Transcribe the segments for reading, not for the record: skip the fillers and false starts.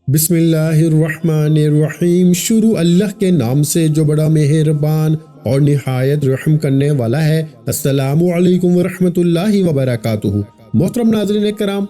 بسم اللہ الرحمن الرحیم۔ شروع اللہ کے نام سے جو بڑا مہربان اور نہایت رحم کرنے والا ہے۔ السلام علیکم ورحمۃ اللہ وبرکاتہ۔ محترم ناظرین کرام،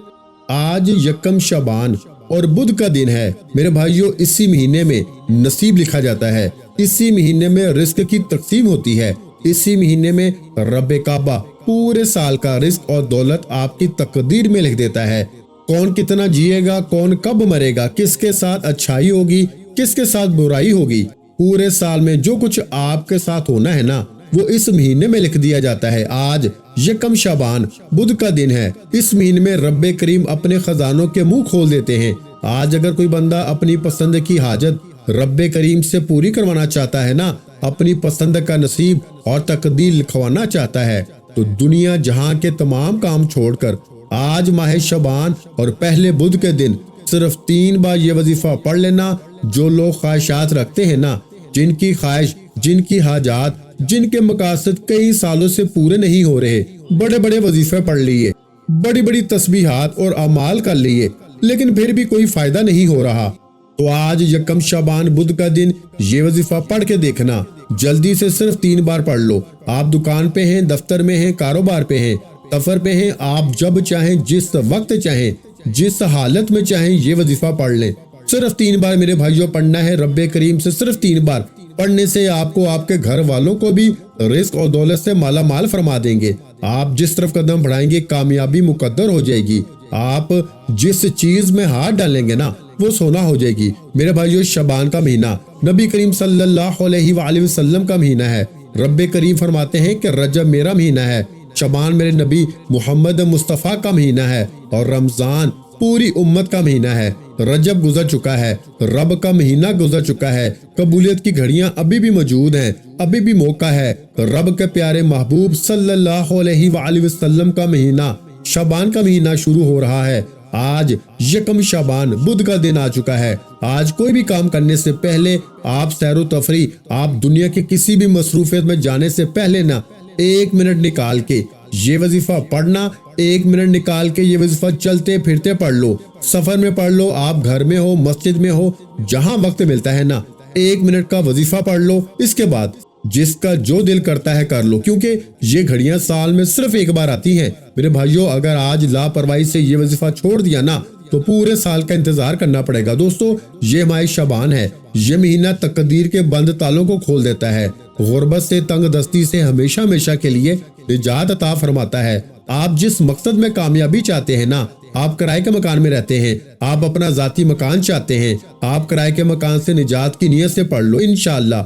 آج یکم شعبان اور بدھ کا دن ہے۔ میرے بھائیوں، اسی مہینے میں نصیب لکھا جاتا ہے، اسی مہینے میں رزق کی تقسیم ہوتی ہے، اسی مہینے میں رب کعبہ پورے سال کا رزق اور دولت آپ کی تقدیر میں لکھ دیتا ہے۔ کون کتنا جیے گا، کون کب مرے گا، کس کے ساتھ اچھائی ہوگی، کس کے ساتھ برائی ہوگی، پورے سال میں جو کچھ آپ کے ساتھ ہونا ہے نا، وہ اس مہینے میں لکھ دیا جاتا ہے۔ آج یکم شعبان بدھ کا دن ہے۔ اس مہینے میں رب کریم اپنے خزانوں کے منہ کھول دیتے ہیں۔ آج اگر کوئی بندہ اپنی پسند کی حاجت رب کریم سے پوری کروانا چاہتا ہے نا، اپنی پسند کا نصیب اور تقدیر لکھوانا چاہتا ہے، تو دنیا جہاں کے تمام کام چھوڑ کر آج ماہ شعبان اور پہلے بدھ کے دن صرف 3 بار یہ وظیفہ پڑھ لینا۔ جو لوگ خواہشات رکھتے ہیں نا، جن کی خواہش، جن کی حاجات، جن کے مقاصد کئی سالوں سے پورے نہیں ہو رہے، بڑے بڑے وظیفے پڑھ لیے، بڑی بڑی تسبیحات اور اعمال کر لیے، لیکن پھر بھی کوئی فائدہ نہیں ہو رہا، تو آج یکم شعبان بدھ کا دن یہ وظیفہ پڑھ کے دیکھنا۔ جلدی سے صرف 3 بار پڑھ لو۔ آپ دکان پہ ہیں، دفتر میں ہیں، کاروبار پہ ہیں، سفر پہ ہیں، آپ جب چاہیں، جس وقت چاہیں، جس حالت میں چاہیں یہ وظیفہ پڑھ لیں۔ صرف 3 بار میرے بھائیوں پڑھنا ہے رب کریم سے۔ صرف 3 بار پڑھنے سے آپ کو، آپ کے گھر والوں کو بھی رزق اور دولت سے مالا مال فرما دیں گے۔ آپ جس طرف قدم بڑھائیں گے کامیابی مقدر ہو جائے گی۔ آپ جس چیز میں ہاتھ ڈالیں گے نا، وہ سونا ہو جائے گی۔ میرے بھائیوں، شعبان کا مہینہ نبی کریم صلی اللہ علیہ وآلہ وسلم کا مہینہ ہے۔ رب کریم فرماتے ہیں کہ رجب میرا مہینہ ہے، شعبان میرے نبی محمد مصطفیٰ کا مہینہ ہے، اور رمضان پوری امت کا مہینہ ہے۔ رجب گزر چکا ہے، رب کا مہینہ گزر چکا ہے، قبولیت کی گھڑیاں ابھی بھی موجود ہیں، ابھی بھی موقع ہے۔ رب کے پیارے محبوب صلی اللہ علیہ وآلہ وسلم کا مہینہ شعبان کا مہینہ شروع ہو رہا ہے۔ آج یکم شعبان بدھ کا دن آ چکا ہے۔ آج کوئی بھی کام کرنے سے پہلے آپ سیر و تفریح، آپ دنیا کے کسی بھی مصروفیت میں جانے سے پہلے نا 1 منٹ نکال کے یہ وظیفہ پڑھنا، 1 منٹ نکال کے یہ وظیفہ چلتے پھرتے پڑھ لو، سفر میں پڑھ لو، آپ گھر میں ہو، مسجد میں ہو، جہاں وقت ملتا ہے نا، 1 منٹ کا وظیفہ پڑھ لو۔ اس کے بعد جس کا جو دل کرتا ہے کر لو، کیونکہ یہ گھڑیاں سال میں صرف 1 بار آتی ہیں۔ میرے بھائیوں، اگر آج لاپرواہی سے یہ وظیفہ چھوڑ دیا نا، تو پورے سال کا انتظار کرنا پڑے گا۔ دوستو، یہ ماہ شعبان ہے، یہ مہینہ تقدیر کے بند تالوں کو کھول دیتا ہے، غربت سے، تنگ دستی سے ہمیشہ ہمیشہ کے لیے نجات عطا فرماتا ہے۔ آپ جس مقصد میں کامیابی چاہتے ہیں نا، آپ کرائے کے مکان میں رہتے ہیں، آپ اپنا ذاتی مکان چاہتے ہیں، آپ کرائے کے مکان سے نجات کی نیت سے پڑھ لو۔ انشاءاللہ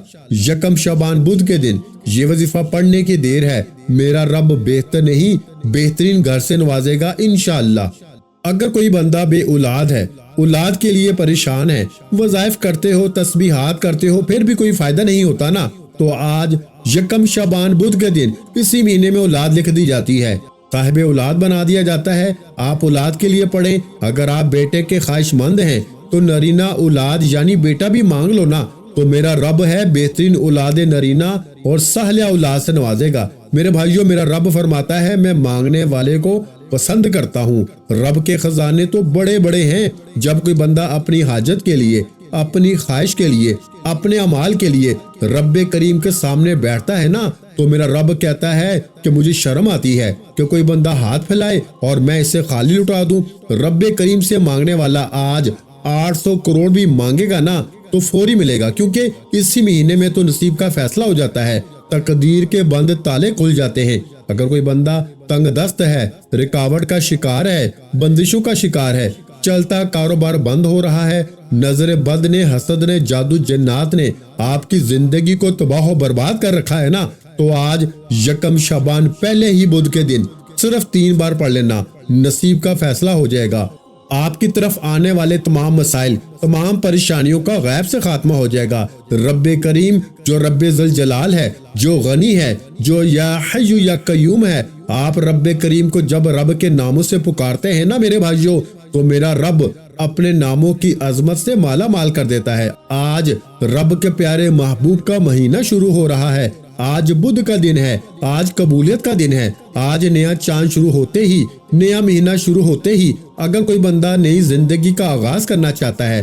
یکم شعبان بدھ کے دن یہ وظیفہ پڑھنے کی دیر ہے، میرا رب بہتر نہیں بہترین گھر سے نوازے گا انشاءاللہ۔ اگر کوئی بندہ بے اولاد ہے، اولاد کے لیے پریشان ہے، وظائف کرتے ہو، تسبیحات کرتے ہو، پھر بھی کوئی فائدہ نہیں ہوتا نا، تو آج یکم شعبان بدھ کے دن اسی مہینے میں اولاد لکھ دی جاتی ہے، صاحب اولاد بنا دیا جاتا ہے۔ آپ اولاد کے لیے پڑھیں۔ اگر آپ بیٹے کے خواہش مند ہیں تو نرینہ اولاد یعنی بیٹا بھی مانگ لو نا، تو میرا رب ہے بہترین اولاد نرینہ اور سہلہ اولاد سے نوازے گا۔ میرے بھائیوں، میرا رب فرماتا ہے میں مانگنے والے کو پسند کرتا ہوں۔ رب کے خزانے تو بڑے بڑے ہیں۔ جب کوئی بندہ اپنی حاجت کے لیے، اپنی خواہش کے لیے، اپنے اعمال کے لیے رب کریم کے سامنے بیٹھتا ہے نا، تو میرا رب کہتا ہے کہ مجھے شرم آتی ہے کہ کوئی بندہ ہاتھ پھیلائے اور میں اسے خالی لٹا دوں۔ رب کریم سے مانگنے والا آج 800 کروڑ بھی مانگے گا نا، تو فوری ملے گا، کیونکہ اسی مہینے میں تو نصیب کا فیصلہ ہو جاتا ہے، تقدیر کے بند تالے کھل جاتے ہیں۔ اگر کوئی بندہ تنگ دست ہے، رکاوٹ کا شکار ہے، بندشوں کا شکار ہے، چلتا کاروبار بند ہو رہا ہے، نظر بد نے، حسد نے، جادو جنات نے آپ کی زندگی کو تباہ و برباد کر رکھا ہے نا، تو آج یکم شعبان پہلے ہی بدھ کے دن صرف 3 بار پڑھ لینا، نصیب کا فیصلہ ہو جائے گا۔ آپ کی طرف آنے والے تمام مسائل، تمام پریشانیوں کا غیب سے خاتمہ ہو جائے گا۔ رب کریم جو رب ذوالجلال ہے، جو غنی ہے، جو یا حی یا قیوم ہے، آپ رب کریم کو جب رب کے ناموں سے پکارتے ہیں نا میرے بھائیوں، تو میرا رب اپنے ناموں کی عظمت سے مالا مال کر دیتا ہے۔ آج رب کے پیارے محبوب کا مہینہ شروع ہو رہا ہے، آج بدھ کا دن ہے، آج قبولیت کا دن ہے، آج نیا چاند شروع ہوتے ہی، نیا مہینہ شروع ہوتے ہی اگر کوئی بندہ نئی زندگی کا آغاز کرنا چاہتا ہے،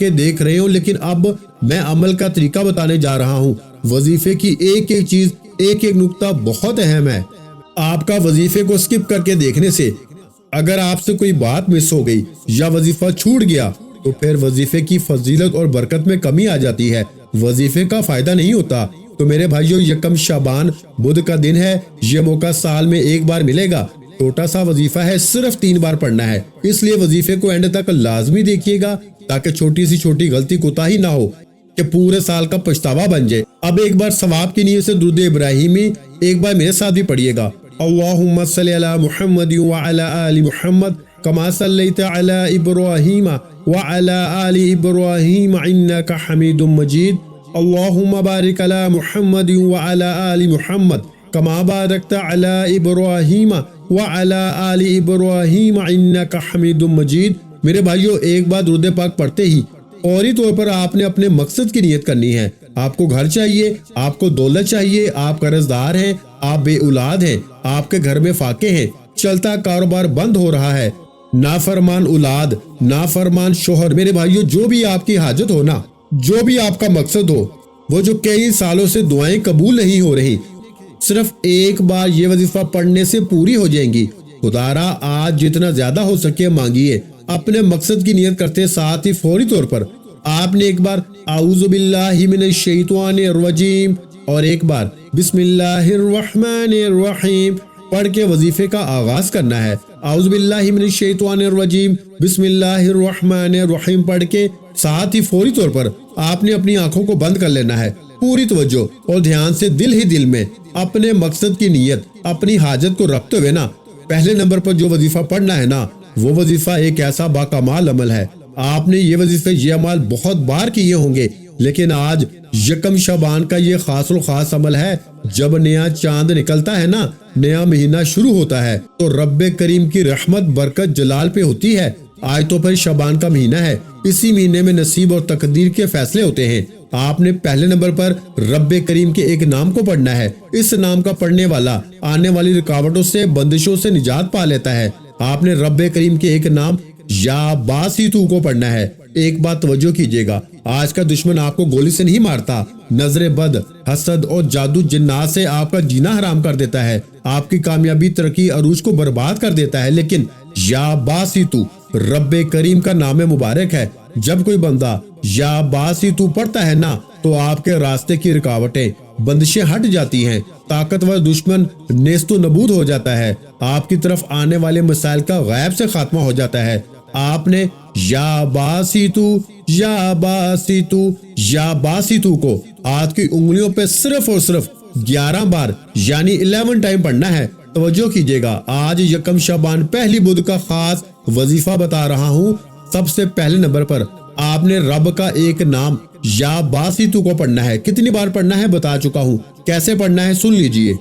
کے دیکھ رہے ہو، لیکن اب میں عمل کا طریقہ بتانے جا رہا ہوں۔ وظیفے کی ایک ایک چیز، ایک ایک نقطہ بہت اہم ہے۔ آپ کا وظیفے کو سکپ کر کے دیکھنے سے اگر آپ سے کوئی بات مس ہو گئی یا وظیفہ چھوٹ گیا تو پھر وظیفے کی فضیلت اور برکت میں کمی آ جاتی ہے، وظیفے کا فائدہ نہیں ہوتا۔ تو میرے بھائیو، یکم شعبان بدھ کا دن ہے، یہ موقع سال میں ایک بار ملے گا۔ چھوٹا سا وظیفہ ہے، صرف 3 بار پڑھنا ہے، اس لیے وظیفے کو اینڈ تک لازمی دیکھیے گا تاکہ چھوٹی سی چھوٹی غلطی کوتاہی نہ ہو کہ پورے سال کا پچھتاوا بن جائے۔ اب ایک بار ثواب کی نیت سے درود ابراہیمی ایک بار میرے ساتھ بھی پڑھیے گا۔ اللہم صلی علی محمد وعلی آل محمد کما صلیت علی ابراہیم وعلی آل ابراہیم انک حمید مجید۔ اللہم بارک علی محمد وعلی آل محمد کما بارکت علی ابراہیم وعلی آل ابراہیم انک حمید مجید۔ میرے بھائیو، ایک بار درود پاک پڑھتے ہی فوری طور پر آپ نے اپنے مقصد کی نیت کرنی ہے۔ آپ کو گھر چاہیے، آپ کو دولت چاہیے، آپ قرض دار ہیں، آپ بے اولاد ہیں، آپ کے گھر میں فاقے ہیں، چلتا کاروبار بند ہو رہا ہے، نافرمان اولاد، نافرمان شوہر۔ میرے بھائیو، جو بھی آپ کی حاجت ہو نا، جو بھی آپ کا مقصد ہو، وہ جو کئی سالوں سے دعائیں قبول نہیں ہو رہی، صرف ایک بار یہ وظیفہ پڑھنے سے پوری ہو جائیں گی۔ خدارا آج جتنا زیادہ ہو سکے مانگیے۔ اپنے مقصد کی نیت کرتے ساتھ ہی فوری طور پر آپ نے ایک بار اعوذ باللہ من الشیطان الرجیم اور ایک بار بسم اللہ الرحمن الرحیم پڑھ کے وظیفے کا آغاز کرنا ہے۔ اعوذ باللہ من الشیطان الرجیم بسم اللہ الرحمن الرحیم پڑھ کے ساتھ ہی فوری طور پر آپ نے اپنی آنکھوں کو بند کر لینا ہے۔ پوری توجہ اور دھیان سے دل ہی دل میں اپنے مقصد کی نیت، اپنی حاجت کو رکھتے ہوئے نا پہلے نمبر پر جو وظیفہ پڑھنا ہے نا، وہ وظیفہ ایک ایسا باکمال عمل ہے۔ آپ نے یہ وظیفے، یہ عمل بہت بار کیے ہوں گے، لیکن آج یکم شعبان کا یہ خاص و خاص عمل ہے۔ جب نیا چاند نکلتا ہے نا، نیا مہینہ شروع ہوتا ہے تو رب کریم کی رحمت، برکت، جلال پہ ہوتی ہے۔ آج تو پھر شعبان کا مہینہ ہے، اسی مہینے میں نصیب اور تقدیر کے فیصلے ہوتے ہیں۔ آپ نے پہلے نمبر پر رب کریم کے ایک نام کو پڑھنا ہے۔ اس نام کا پڑھنے والا آنے والی رکاوٹوں سے، بندشوں سے نجات پا لیتا ہے۔ آپ نے رب کریم کے ایک نام یا باسیتو کو پڑھنا ہے۔ ایک بات توجہ کیجیے گا، آج کا دشمن آپ کو گولی سے نہیں مارتا، نظر بد، حسد اور جادو جنات سے آپ کا جینا حرام کر دیتا ہے، آپ کی کامیابی، ترقی، عروج کو برباد کر دیتا ہے۔ لیکن یا باسیتو رب کریم کا نام مبارک ہے۔ جب کوئی بندہ یا باسیتو پڑھتا ہے نا تو آپ کے راستے کی رکاوٹیں، بندشیں ہٹ جاتی ہیں، طاقتور دشمن نیست و نبود ہو جاتا ہے، آپ کی طرف آنے والے مسائل کا غیب سے خاتمہ ہو جاتا ہے۔ آپ نے یا باسیتو یا باسیتو یا باسیتو کو ہاتھ کی انگلیوں پہ صرف اور صرف 11 بار یعنی 11 ٹائم پڑھنا ہے۔ توجہ کیجیے گا، آج یکم شعبان پہلی بدھ کا خاص وظیفہ بتا رہا ہوں۔ سب سے پہلے نمبر پر آپ نے رب کا ایک نام یا باسیتو کو پڑھنا ہے۔ کتنی بار پڑھنا ہے بتا چکا ہوں، کیسے پڑھنا ہے سن لیجئے۔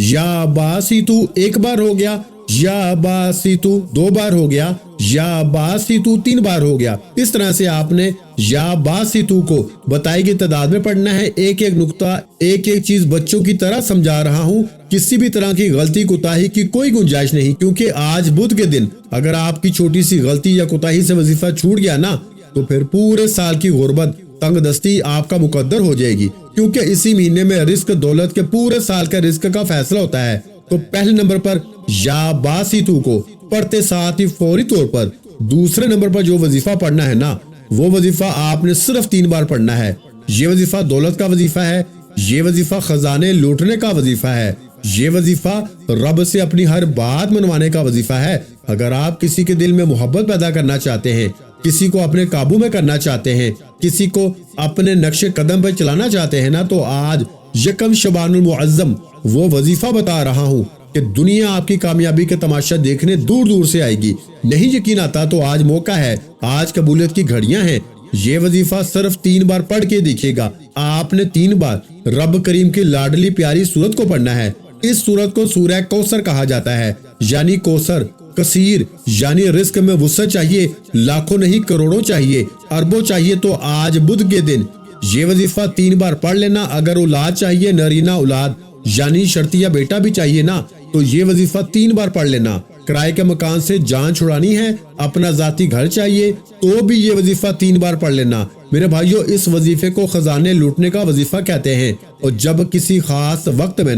یا باسیتو ایک بار ہو گیا، یا باسیتو 2 بار ہو گیا، یا باسیتو 3 بار ہو گیا۔ اس طرح سے آپ نے یا باسیتو کو بتائی گئی تعداد میں پڑھنا ہے۔ ایک ایک نقطہ، ایک ایک چیز بچوں کی طرح سمجھا رہا ہوں، کسی بھی طرح کی غلطی کوتاہی کی کوئی گنجائش نہیں، کیونکہ آج بدھ کے دن اگر آپ کی چھوٹی سی غلطی یا کوتاہی سے وظیفہ چھوٹ گیا نا تو پھر پورے سال کی غربت، تنگ دستی آپ کا مقدر ہو جائے گی، کیونکہ اسی مہینے میں رزق، دولت کے پورے سال کا رزق کا فیصلہ ہوتا ہے۔ تو پہلے نمبر پر یا باسیتو کو پڑھتے ساتھ ہی فوری طور پر دوسرے نمبر پر جو وظیفہ پڑھنا ہے نا، وہ وظیفہ آپ نے صرف 3 بار پڑھنا ہے۔ یہ وظیفہ دولت کا وظیفہ ہے، یہ وظیفہ خزانے لوٹنے کا وظیفہ ہے، یہ وظیفہ رب سے اپنی ہر بات منوانے کا وظیفہ ہے۔ اگر آپ کسی کے دل میں محبت پیدا کرنا چاہتے ہیں، کسی کو اپنے قابو میں کرنا چاہتے ہیں، کسی کو اپنے نقش قدم پر چلانا چاہتے ہیں نا، تو آج یکم شعبان المعظم وہ وظیفہ بتا رہا ہوں کہ دنیا آپ کی کامیابی کے تماشا دیکھنے دور دور سے آئے گی۔ نہیں یقین آتا تو آج موقع ہے، آج قبولیت کی گھڑیاں ہیں۔ یہ وظیفہ صرف 3 بار پڑھ کے دیکھیے گا۔ آپ نے 3 بار رب کریم کی لاڈلی پیاری سورت کو پڑھنا ہے۔ اس سورت کو سورہ کوثر کہا جاتا ہے، یعنی کوثر، کثیر یعنی رزق میں وسعت چاہیے، لاکھوں نہیں کروڑوں چاہیے، اربوں چاہیے، تو آج بدھ کے دن یہ وظیفہ 3 بار پڑھ لینا۔ اگر اولاد چاہیے، نرینہ اولاد یعنی شرطیہ بیٹا بھی چاہیے نا، تو یہ وظیفہ 3 بار پڑھ لینا۔ کرائے کے مکان سے جان چھڑانی ہے، اپنا ذاتی گھر چاہیے، تو بھی یہ وظیفہ 3 بار پڑھ لینا۔ میرے بھائیو، اس وظیفے کو خزانے لوٹنے کا وظیفہ کہتے ہیں، اور جب کسی خاص وقت میں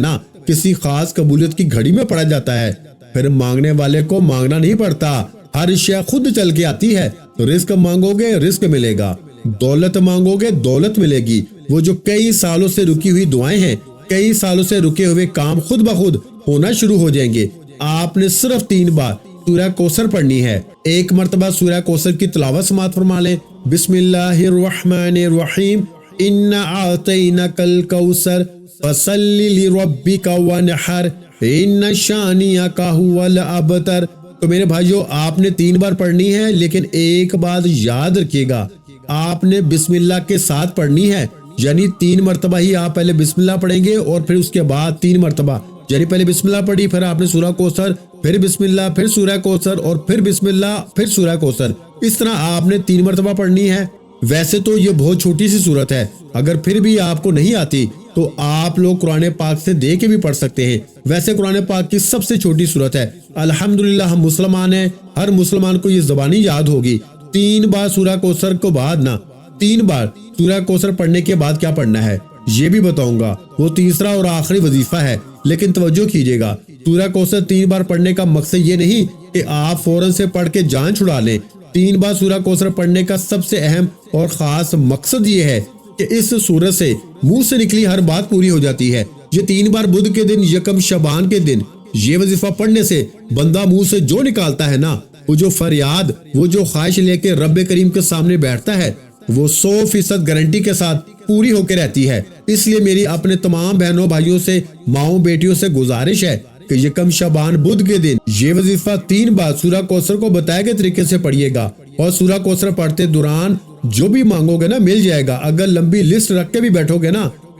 کسی خاص قبولیت کی گھڑی میں پڑا جاتا ہے، پھر مانگنے والے کو مانگنا نہیں پڑتا، ہر شے خود چل کے آتی ہے۔ رزق مانگو گے رزق ملے گا، دولت مانگو گے دولت ملے گی۔ وہ جو کئی سالوں سے رکی ہوئی دعائیں ہیں، کئی سالوں سے رکے ہوئے کام خود بخود ہونا شروع ہو جائیں گے۔ آپ نے صرف 3 بار سورہ کوثر پڑھنی ہے۔ ایک مرتبہ سورہ کوثر کی تلاوت سماعت فرما لیں۔ بسم اللہ الرحمن الرحیم، انا اعطیناک الکوثر فصل لربک وانحر ان شانئک ھو الابتر۔ تو میرے بھائیو، آپ نے 3 بار پڑھنی ہے، لیکن ایک بات یاد رکھیے گا، آپ نے بسم اللہ کے ساتھ پڑھنی ہے، یعنی 3 مرتبہ ہی آپ پہلے بسم اللہ پڑھیں گے، اور پھر اس کے بعد 3 مرتبہ، یعنی پہلے بسم اللہ پڑھی، پھر آپ نے سورہ کوثر، پھر بسم اللہ، پھر سورہ کوثر، اور پھر بسم اللہ، پھر سورہ کوثر۔ اس طرح آپ نے 3 مرتبہ پڑھنی ہے۔ ویسے تو یہ بہت چھوٹی سی سورت ہے، اگر پھر بھی آپ کو نہیں آتی تو آپ لوگ قرآن پاک سے دے کے بھی پڑھ سکتے ہیں۔ ویسے قرآن پاک کی سب سے چھوٹی سورت ہے۔ الحمدللہ ہم مسلمان ہیں، ہر مسلمان کو یہ زبانی یاد ہوگی۔ 3 بار سورہ کوثر کو بعد 3 بار سورہ کوثر پڑھنے کے بعد کیا پڑھنا ہے یہ بھی بتاؤں گا، وہ تیسرا اور آخری وظیفہ ہے۔ لیکن توجہ کیجئے گا، سورہ کوثر 3 بار پڑھنے کا مقصد یہ نہیں کہ آپ فوراً سے پڑھ کے جان چھڑا لیں۔ 3 بار سورہ کوثر پڑھنے کا سب سے اہم اور خاص مقصد یہ ہے کہ اس سورت سے منہ سے نکلی ہر بات پوری ہو جاتی ہے۔ یہ 3 بار بدھ کے دن، یکم شعبان کے دن یہ وظیفہ پڑھنے سے بندہ منہ سے جو نکالتا ہے وہ جو فریاد، وہ جو خواہش لے کے رب کریم کے سامنے بیٹھتا ہے، وہ 100% گارنٹی کے ساتھ پوری ہو کے رہتی ہے۔ اس لیے میری اپنے تمام بہنوں بھائیوں سے، ماؤں بیٹیوں سے گزارش ہے کہ یکم شعبان بدھ کے دن یہ وظیفہ 3 بار سورہ کوثر کو بتائے گئے طریقے سے پڑھیے گا، اور سورہ کوثر پڑھتے دوران جو بھی مانگو گے مل جائے گا۔ اگر لمبی لسٹ رکھ کے بھی بیٹھو گے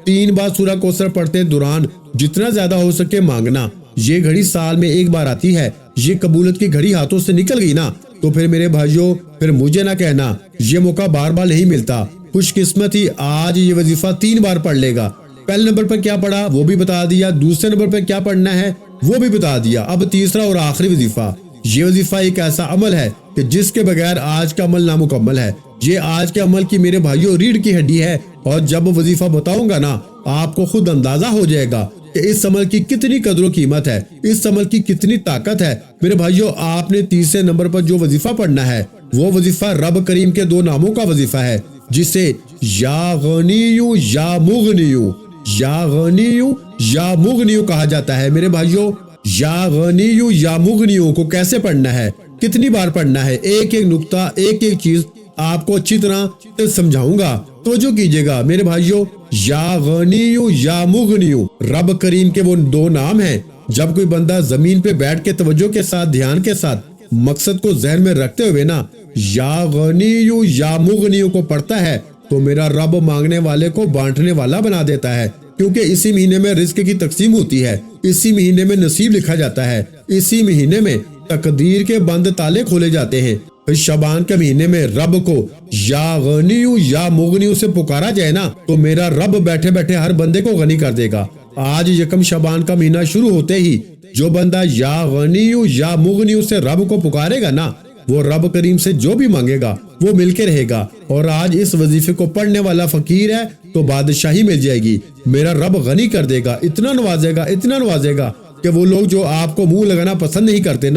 3 بار سورہ کوثر پڑھتے دوران جتنا زیادہ ہو سکے مانگنا۔ یہ گھڑی سال میں 1 بار آتی ہے، یہ قبولیت کی گھڑی ہاتھوں سے نکل گئی تو پھر میرے بھائیوں، پھر مجھے نہ کہنا یہ موقع بار بار نہیں ملتا۔ خوش قسمت ہی آج یہ وظیفہ 3 بار پڑھ لے گا۔ پہلے نمبر پر کیا پڑھا وہ بھی بتا دیا، دوسرے نمبر پر کیا پڑھنا ہے وہ بھی بتا دیا۔ اب تیسرا اور آخری وظیفہ، یہ وظیفہ ایک ایسا عمل ہے کہ جس کے بغیر آج کا عمل نامکمل ہے۔ یہ آج کے عمل کی میرے بھائیوں ریڑھ کی ہڈی ہے، اور جب وظیفہ بتاؤں گا آپ کو خود اندازہ ہو جائے گا کہ اس عمل کی کتنی قدر و قیمت ہے، اس عمل کی کتنی طاقت ہے۔ میرے بھائیوں، آپ نے تیسرے نمبر پر جو وظیفہ پڑھنا ہے وہ وظیفہ رب کریم کے 2 ناموں کا وظیفہ ہے، جسے یا غنیو یا مغنیو، یا غنیو یا مغنیو کہا جاتا ہے۔ میرے بھائیوں، یا غنیو یا مغنیو کو کیسے پڑھنا ہے، کتنی بار پڑھنا ہے، ایک ایک نقطہ، ایک ایک چیز آپ کو اچھی طرح سمجھاؤں گا، توجہ کیجئے گا۔ میرے بھائیوں، یا غنیو یا مغنیو رب کریم کے وہ 2 نام ہیں۔ جب کوئی بندہ زمین پہ بیٹھ کے توجہ کے ساتھ، دھیان کے ساتھ مقصد کو ذہن میں رکھتے ہوئے یا غنیو یا مغنیو کو پڑھتا ہے تو میرا رب مانگنے والے کو بانٹنے والا بنا دیتا ہے، کیونکہ اسی مہینے میں رزق کی تقسیم ہوتی ہے، اسی مہینے میں نصیب لکھا جاتا ہے، اسی مہینے میں تقدیر کے بند تالے کھولے جاتے ہیں۔ شعبان کے مہینے میں رب کو یا غنیو یا مغنیو سے پکارا جائے تو میرا رب بیٹھے بیٹھے ہر بندے کو غنی کر دے گا۔ آج یکم شعبان کا مہینہ شروع ہوتے ہی جو بندہ یا غنیو یا مغنیو سے رب کو پکارے گا وہ رب کریم سے جو بھی مانگے گا وہ مل کے رہے گا۔ اور آج اس وظیفے کو پڑھنے والا فقیر ہے تو بادشاہی مل جائے گی، میرا رب غنی کر دے گا، اتنا نوازے گا، اتنا نوازے گا کہ وہ لوگ جو آپ کو منہ لگانا پسند نہیں کرتے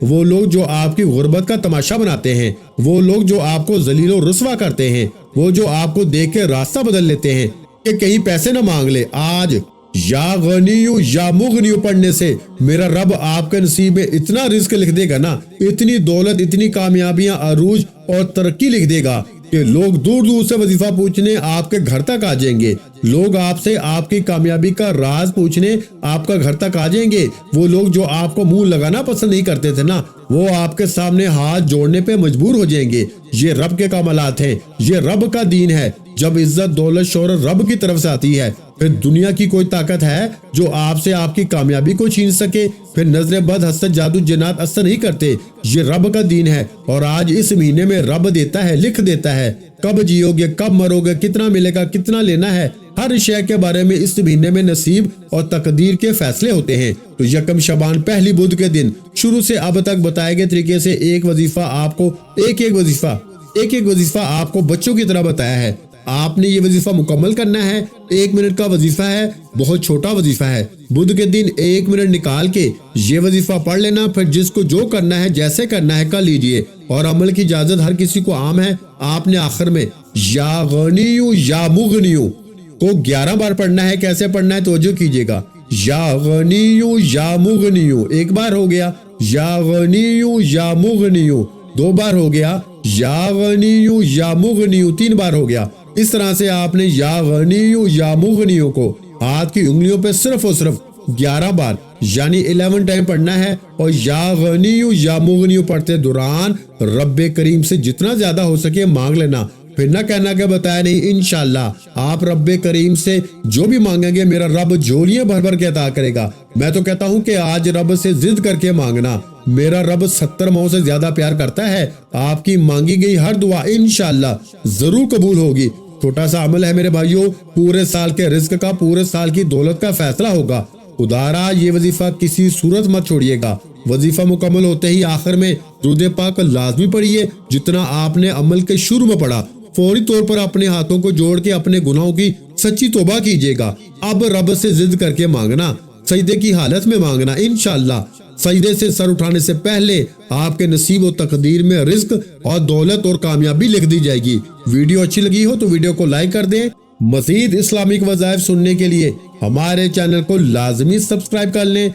وہ لوگ جو آپ کی غربت کا تماشا بناتے ہیں، وہ لوگ جو آپ کو ذلیل و رسوا کرتے ہیں، وہ جو آپ کو دیکھ کے راستہ بدل لیتے ہیں کہ کہیں پیسے نہ مانگ لے، آج یا غنیو یا مغنیو پڑھنے سے میرا رب آپ کے نصیب میں اتنا رزق لکھ دے گا اتنی دولت، اتنی کامیابیاں، عروج اور ترقی لکھ دے گا کہ لوگ دور دور سے وظیفہ پوچھنے آپ کے گھر تک آ جائیں گے، لوگ آپ سے آپ کی کامیابی کا راز پوچھنے آپ کا گھر تک آ جائیں گے۔ وہ لوگ جو آپ کو منہ لگانا پسند نہیں کرتے تھے وہ آپ کے سامنے ہاتھ جوڑنے پہ مجبور ہو جائیں گے۔ یہ رب کے کمالات ہیں، یہ رب کا دین ہے۔ جب عزت، دولت، شہرت رب کی طرف سے آتی ہے پھر دنیا کی کوئی طاقت ہے جو آپ سے آپ کی کامیابی کو چھین سکے؟ پھر نظر بد، حسد، جادو، جنات اثر نہیں کرتے۔ یہ رب کا دین ہے، اور آج اس مہینے میں رب دیتا ہے، لکھ دیتا ہے کب جیو گے، کب مرو گے، کتنا ملے گا، کتنا لینا ہے، ہر شے کے بارے میں اس مہینے میں نصیب اور تقدیر کے فیصلے ہوتے ہیں۔ تو یکم شعبان پہلی بدھ کے دن شروع سے اب تک بتائے گئے طریقے سے ایک وظیفہ آپ کو بچوں کی طرح بتایا ہے۔ آپ نے یہ وظیفہ مکمل کرنا ہے۔ 1 منٹ کا وظیفہ ہے، بہت چھوٹا وظیفہ ہے۔ بدھ کے دن 1 منٹ نکال کے یہ وظیفہ پڑھ لینا، پھر جس کو جو کرنا ہے جیسے کرنا ہے کر لیجئے، اور عمل کی اجازت ہر کسی کو عام ہے۔ آپ نے آخر میں یا غنیو یا مغنیو کو 11 بار پڑھنا ہے۔ کیسے پڑھنا ہے توجہ کیجئے گا۔ یا غنیو یا مغنیو 1 بار ہو گیا، یا غنیو یا مغنیو 2 بار ہو گیا، یا غنیو یا مغنیو 3 بار ہو گیا۔ اس طرح سے آپ نے یا غنیو یا مغنیو کو ہاتھ کی انگلیوں پہ صرف اور صرف 11 بار یعنی 11 ٹائم پڑھنا ہے، اور یا غنیو یا مغنیو پڑھتے دوران رب کریم سے جتنا زیادہ ہو سکے مانگ لینا، پھر نہ کہنا کہ بتایا نہیں۔ انشاءاللہ آپ رب کریم سے جو بھی مانگیں گے میرا رب جھولیاں بھر بھر کے عطا کرے گا۔ میں تو کہتا ہوں کہ آج رب سے ضد کر کے مانگنا، میرا رب 70 ماؤں سے زیادہ پیار کرتا ہے۔ آپ کی مانگی گئی ہر دعا انشاءاللہ ضرور قبول ہوگی۔ چھوٹا سا عمل ہے میرے بھائیوں، پورے سال کے رزق کا، پورے سال کی دولت کا فیصلہ ہوگا۔ خدارا یہ وظیفہ کسی صورت مت چھوڑیے گا۔ وظیفہ مکمل ہوتے ہی آخر میں درود پاک لازمی پڑھیے، جتنا آپ نے عمل کے شروع میں پڑھا۔ فوری طور پر اپنے ہاتھوں کو جوڑ کے اپنے گناہوں کی سچی توبہ کیجیے گا۔ اب رب سے ضد کر کے مانگنا، سجدے کی حالت میں مانگنا۔ انشاءاللہ سجدے سے سر اٹھانے سے پہلے آپ کے نصیب و تقدیر میں رزق اور دولت اور کامیابی لکھ دی جائے گی۔ ویڈیو اچھی لگی ہو تو ویڈیو کو لائک کر دیں۔ مزید اسلامک وظائف سننے کے لیے ہمارے چینل کو لازمی سبسکرائب کر لیں۔